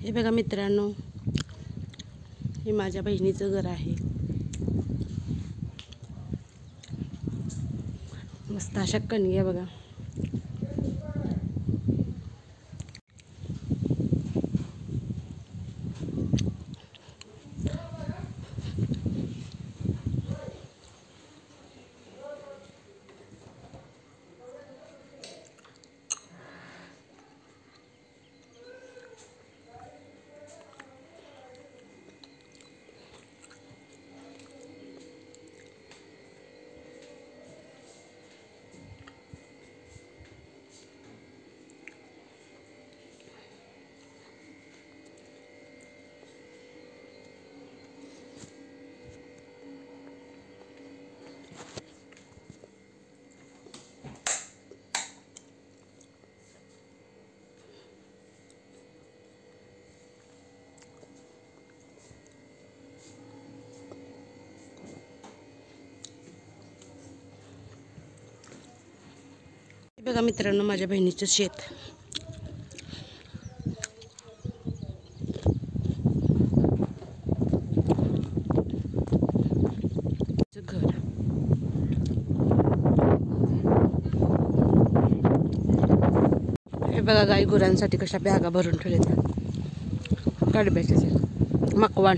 हे बघा मित्रांनो, हे माझ्या बहिणीचं घर आहे। मस्त अशा कणग्या बघा। बघा मित्रांनो, माझ्या बहिणीचं शेत। घर हे बघा, गाई गुरांसाठी कशा बॅगा भरून ठेवल्यात कडब्याच्या। मकवान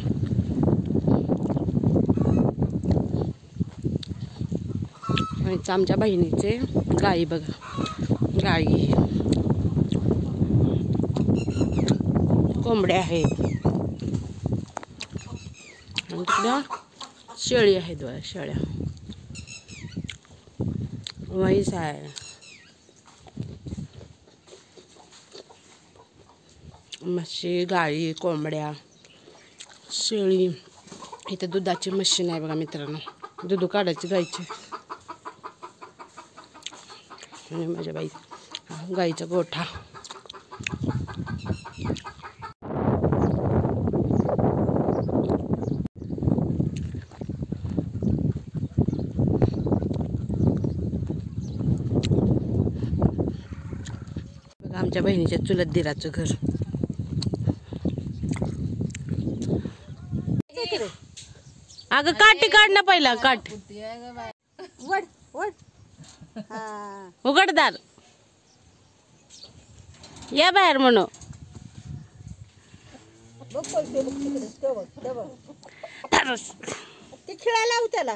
आणि आमच्या बहिणीचे गाई बघा, गाई कोंबड्या आहेत आणि तिकडं शेळी आहेत बघा, शेळ्या म्हैस आहे, म्हशी, गाई, कोंबड्या, शेळी। इथे दुधाची मशीन आहे बघा मित्रांनो, दूध काढायची गाईची। आणि माझ्या गाईचा गोठा। बघा आमच्या बहिणीच्या चुलत दिराचं घर। अगं काठी काढ ना पहिला, काठ उघडदार या बाहेर म्हणू। ते खेळायला लाव त्याला।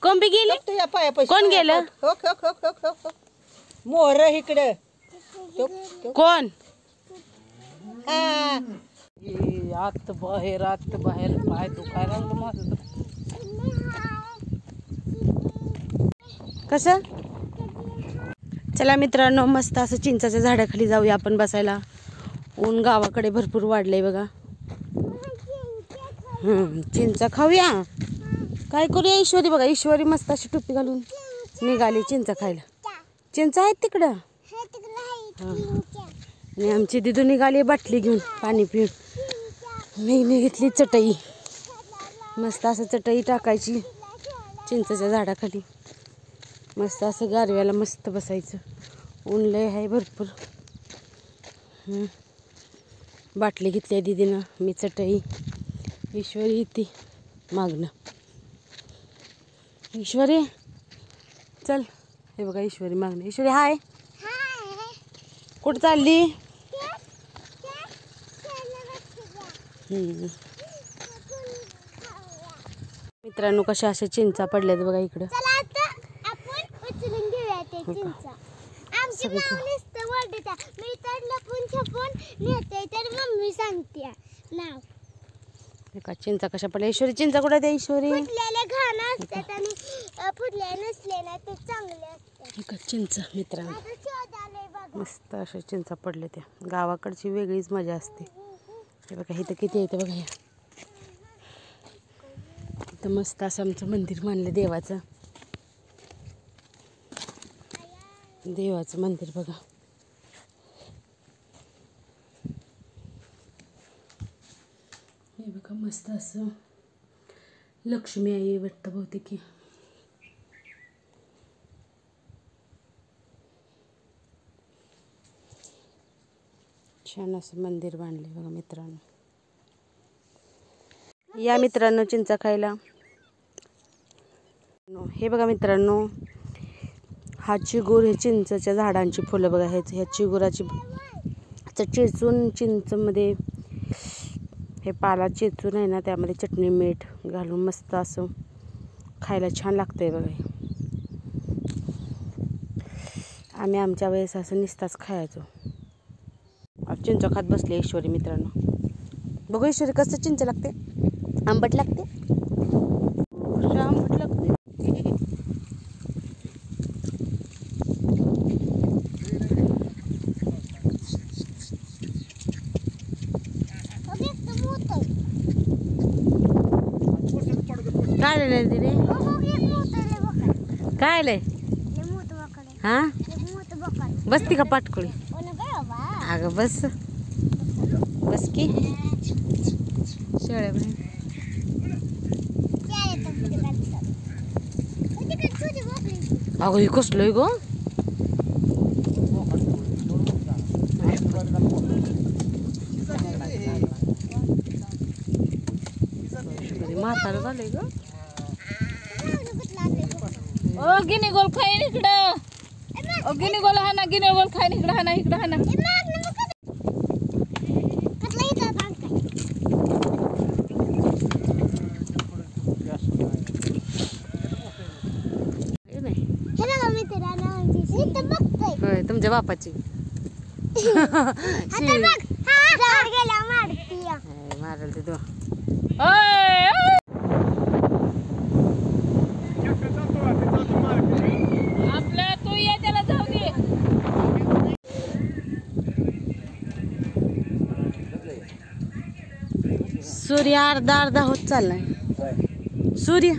कोंबी गेली, तुझ्या पायापाशी कोण गेलं? मोर इकडे कोण? आत बाहेर पाय दुखायला लागलं माझं। कसं? चला मित्रांनो, मस्त असं चिंचाच्या झाडाखाली जाऊया आपण बसायला। ऊन गावाकडे भरपूर वाढलंय बघा। चिंचा खाऊया। काय करूया? ईश्वरी बघा, ईश्वरी मस्त अशी टोपी घालून निघाली चिंचा खायला। चिंचा आहेत तिकडं आणि आमची दिदू निघाली बाटली घेऊन पाणी पिऊन। मी घेतली चटई, मस्त असं चटई टाकायची चिंचाच्या झाडाखाली, मस्त असं गारव्याला मस्त बसायचं। ऊन लय आहे भरपूर। बाटली घेतली दीदीनं, मी चटई, ईश्वरी येते मागणं। ईश्वरी चल, हे बघा ईश्वरी मागणं। ईश्वरी हाय, कुठं चालली? मित्रांनो, कशा अशा चिंचा पडल्यात बघा इकडं। चिंचा कशा पडल्या? ईश्वरी चिंचा कुठे द्या? ईश्वरी चिंचा मित्रांनो, मस्त अशा चिंचा पडल्या त्या। गावाकडची वेगळीच मजा असते। हे बघा इथं किती येतं बघा। या इथं मस्त असं आमचं मंदिर मानलं देवाचं। देवाचं मंदिर बघा। हे बघा मस्त असं लक्ष्मी आई वाटतं बहुतेक। छान असं मंदिर बांधले बघा मित्रांनो. या मित्रांनो चिंचा खायला. हे बघा मित्रांनो, हा चिगूर, हे चिंचच्या झाडांची फुलं बघा. ह्या चिगुराची चेचून चिंचमध्ये हे पाला चेचून आहे ना, त्यामध्ये चटणी मीठ घालून मस्त असं खायला छान लागतंय बघा. आम्ही आमच्या वेळेस असं निस्ताच खायचो. चिंच खात बसले ईश्वरी मित्रांनो. बघू ईश्वरी कसं चिंच लागते. आंबट लागते, आंबट लागते. काय नाही दिदी, काय आलंय. हा बसती का पाटकुळी. अगं बस बस की शेळ्या. अगं हे कसलंय ग. म्हातारं झालंय ग. ओ गिनी गोल खाईन इकडं. ओ गिनी गोल हा ना, गिनी गोल खाईन इकडं हा ना, इकडं हा ना. होय तुमच्या बापाची. मारल ते तू. आपलं तू ये त्याला जाऊ दे. सूर्य अर्धा अर्धा होत चाललाय. सूर्य